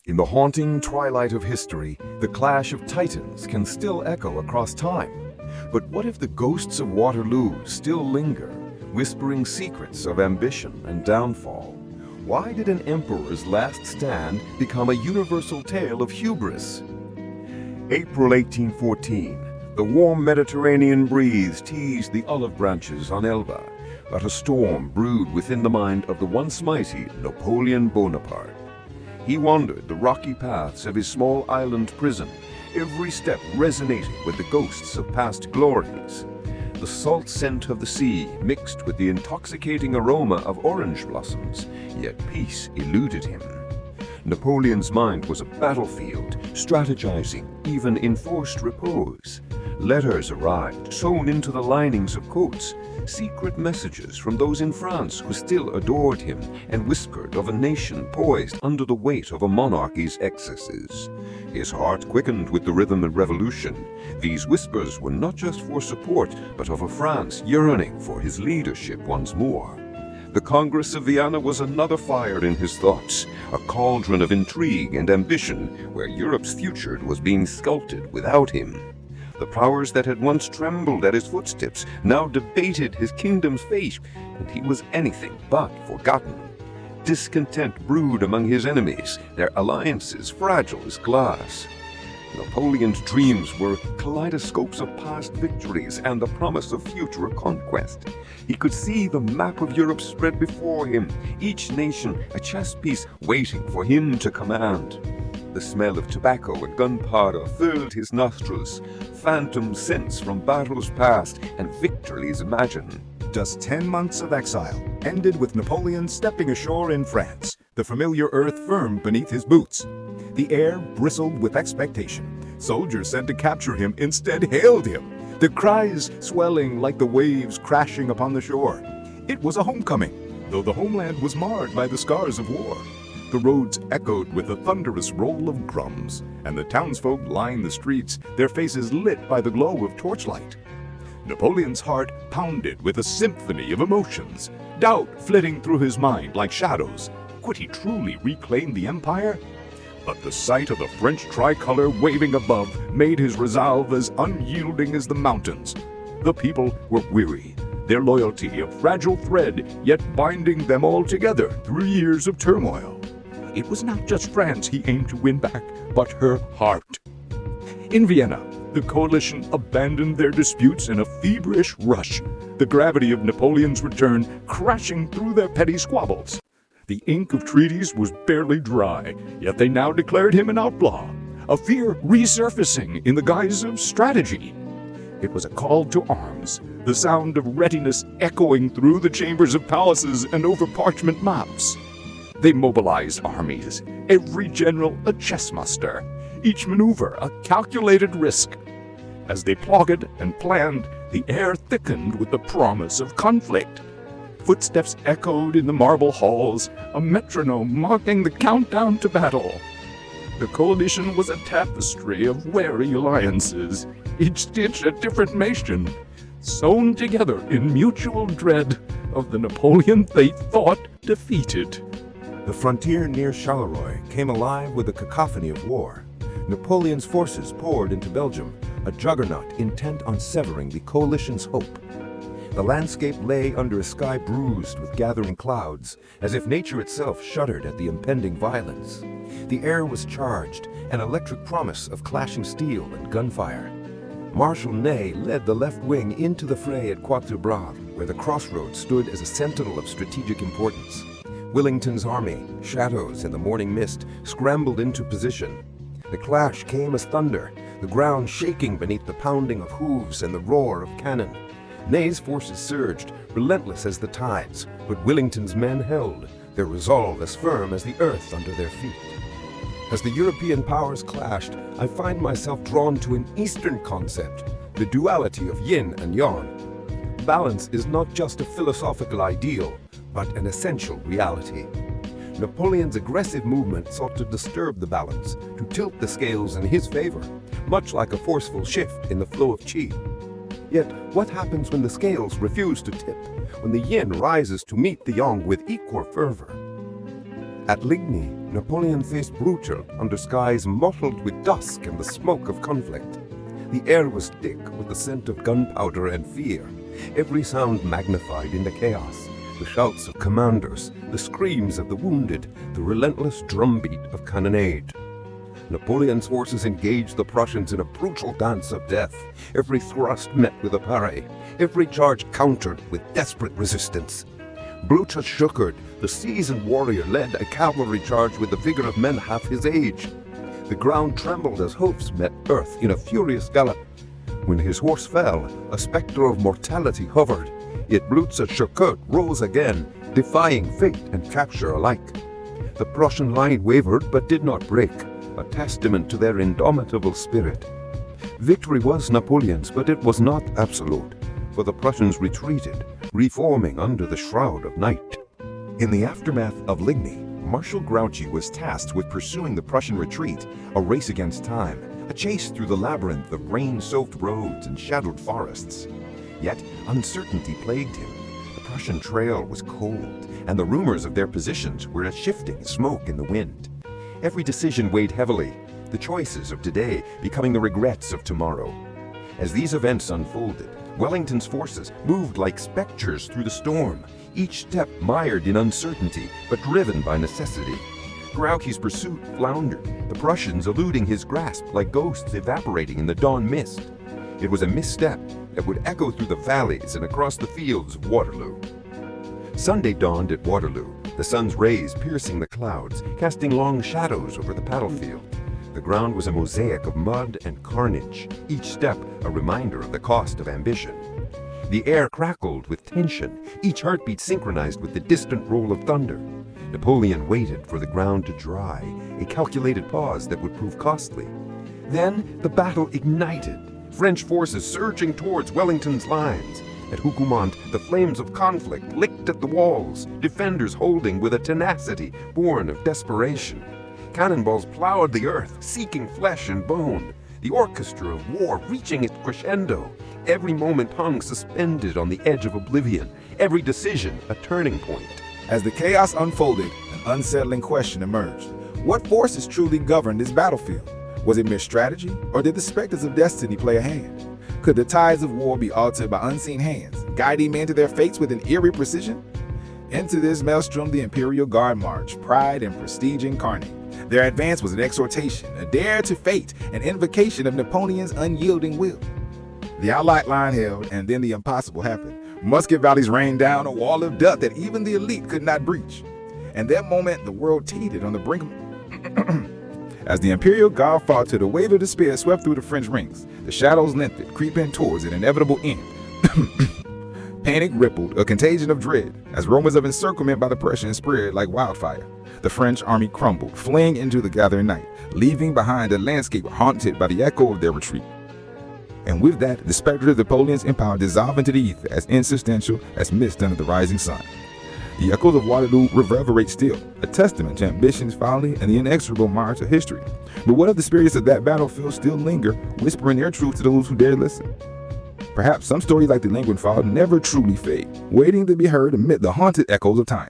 In the haunting twilight of history, the clash of titans can still echo across time. But what if the ghosts of Waterloo still linger, whispering secrets of ambition and downfall? Why did an emperor's last stand become a universal tale of hubris? April 1814. The warm Mediterranean breeze teased the olive branches on Elba, but a storm brewed within the mind of the once mighty Napoleon Bonaparte. He wandered the rocky paths of his small island prison, every step resonating with the ghosts of past glories. The salt scent of the sea mixed with the intoxicating aroma of orange blossoms, yet peace eluded him. Napoleon's mind was a battlefield, strategizing even in forced repose. Letters arrived, sewn into the linings of coats, secret messages from those in France who still adored him and whispered of a nation poised under the weight of a monarchy's excesses. His heart quickened with the rhythm of revolution. These whispers were not just for support, but of a France yearning for his leadership once more. The Congress of Vienna was another fire in his thoughts, a cauldron of intrigue and ambition where Europe's future was being sculpted without him. The powers that had once trembled at his footsteps now debated his kingdom's fate, and he was anything but forgotten. Discontent brewed among his enemies, their alliances fragile as glass. Napoleon's dreams were kaleidoscopes of past victories and the promise of future conquest. He could see the map of Europe spread before him, each nation a chess piece waiting for him to command. The smell of tobacco and gunpowder filled his nostrils, phantom scents from battles past and victories imagined. Just 10 months of exile ended with Napoleon stepping ashore in France, the familiar earth firm beneath his boots. The air bristled with expectation. Soldiers sent to capture him instead hailed him, their cries swelling like the waves crashing upon the shore. It was a homecoming, though the homeland was marred by the scars of war. The roads echoed with the thunderous roll of drums, and the townsfolk lined the streets, their faces lit by the glow of torchlight. Napoleon's heart pounded with a symphony of emotions, doubt flitting through his mind like shadows. Could he truly reclaim the empire? But the sight of the French tricolor waving above made his resolve as unyielding as the mountains. The people were weary, their loyalty a fragile thread, yet binding them all together through years of turmoil. It was not just France he aimed to win back, but her heart. In Vienna, the coalition abandoned their disputes in a feverish rush, the gravity of Napoleon's return crashing through their petty squabbles. The ink of treaties was barely dry, yet they now declared him an outlaw, a fear resurfacing in the guise of strategy. It was a call to arms, the sound of readiness echoing through the chambers of palaces and over parchment maps. They mobilized armies, every general a chess master, each maneuver a calculated risk. As they plotted and planned, the air thickened with the promise of conflict. Footsteps echoed in the marble halls, a metronome marking the countdown to battle. The coalition was a tapestry of wary alliances, each stitch a different nation, sewn together in mutual dread of the Napoleon they thought defeated. The frontier near Charleroi came alive with a cacophony of war. Napoleon's forces poured into Belgium, a juggernaut intent on severing the coalition's hope. The landscape lay under a sky bruised with gathering clouds, as if nature itself shuddered at the impending violence. The air was charged, an electric promise of clashing steel and gunfire. Marshal Ney led the left wing into the fray at Quatre Bras, where the crossroads stood as a sentinel of strategic importance. Wellington's army, shadows in the morning mist, scrambled into position. The clash came as thunder, the ground shaking beneath the pounding of hooves and the roar of cannon. Ney's forces surged, relentless as the tides, but Wellington's men held, their resolve as firm as the earth under their feet. As the European powers clashed, I find myself drawn to an Eastern concept, the duality of yin and yang. Balance is not just a philosophical ideal, but an essential reality. Napoleon's aggressive movement sought to disturb the balance, to tilt the scales in his favor, much like a forceful shift in the flow of qi. Yet, what happens when the scales refuse to tip, when the yin rises to meet the yang with equal fervor? At Ligny, Napoleon faced Blücher under skies mottled with dusk and the smoke of conflict. The air was thick with the scent of gunpowder and fear, every sound magnified into chaos. The shouts of commanders, the screams of the wounded, the relentless drumbeat of cannonade. Napoleon's forces engaged the Prussians in a brutal dance of death. Every thrust met with a parry, every charge countered with desperate resistance. Blücher succored, the seasoned warrior led a cavalry charge with the vigor of men half his age. The ground trembled as hoofs met earth in a furious gallop. When his horse fell, a spectre of mortality hovered, yet Blücher rose again, defying fate and capture alike. The Prussian line wavered but did not break, a testament to their indomitable spirit. Victory was Napoleon's, but it was not absolute, for the Prussians retreated, reforming under the shroud of night. In the aftermath of Ligny, Marshal Grouchy was tasked with pursuing the Prussian retreat, a race against time, a chase through the labyrinth of rain-soaked roads and shadowed forests. Yet uncertainty plagued him. The Prussian trail was cold, and the rumors of their positions were a shifting smoke in the wind. Every decision weighed heavily, the choices of today becoming the regrets of tomorrow. As these events unfolded, Wellington's forces moved like specters through the storm, each step mired in uncertainty but driven by necessity. Grouchy's pursuit floundered, the Prussians eluding his grasp like ghosts evaporating in the dawn mist. It was a misstep that would echo through the valleys and across the fields of Waterloo. Sunday dawned at Waterloo, the sun's rays piercing the clouds, casting long shadows over the battlefield. The ground was a mosaic of mud and carnage, each step a reminder of the cost of ambition. The air crackled with tension, each heartbeat synchronized with the distant roll of thunder. Napoleon waited for the ground to dry, a calculated pause that would prove costly. Then the battle ignited, French forces surging towards Wellington's lines. At Hougoumont, the flames of conflict licked at the walls, defenders holding with a tenacity born of desperation. Cannonballs plowed the earth, seeking flesh and bone. The orchestra of war reaching its crescendo. Every moment hung suspended on the edge of oblivion, every decision a turning point. As the chaos unfolded, an unsettling question emerged. What forces truly governed this battlefield? Was it mere strategy, or did the specters of destiny play a hand? Could the tides of war be altered by unseen hands, guiding men to their fates with an eerie precision? Into this maelstrom the Imperial Guard marched, pride and prestige incarnate. Their advance was an exhortation, a dare to fate, an invocation of Napoleon's unyielding will. The Allied line held, and then the impossible happened. Musket volleys rained down, a wall of death that even the elite could not breach. In that moment, the world teetered on the brink of... As the Imperial Guard faltered, a wave of despair swept through the French ranks. The shadows lengthened, creeping towards an inevitable end. Panic rippled, a contagion of dread, as rumors of encirclement by the Prussians spread like wildfire. The French army crumbled, fleeing into the gathering night, leaving behind a landscape haunted by the echo of their retreat. And with that, the specter of Napoleon's empire dissolved into the ether, as insubstantial as mist under the rising sun. The echoes of Waterloo reverberate still, a testament to ambition's folly and the inexorable march of history. But what if the spirits of that battlefield still linger, whispering their truth to those who dare listen? Perhaps some stories like the lingering fall never truly fade, waiting to be heard amid the haunted echoes of time.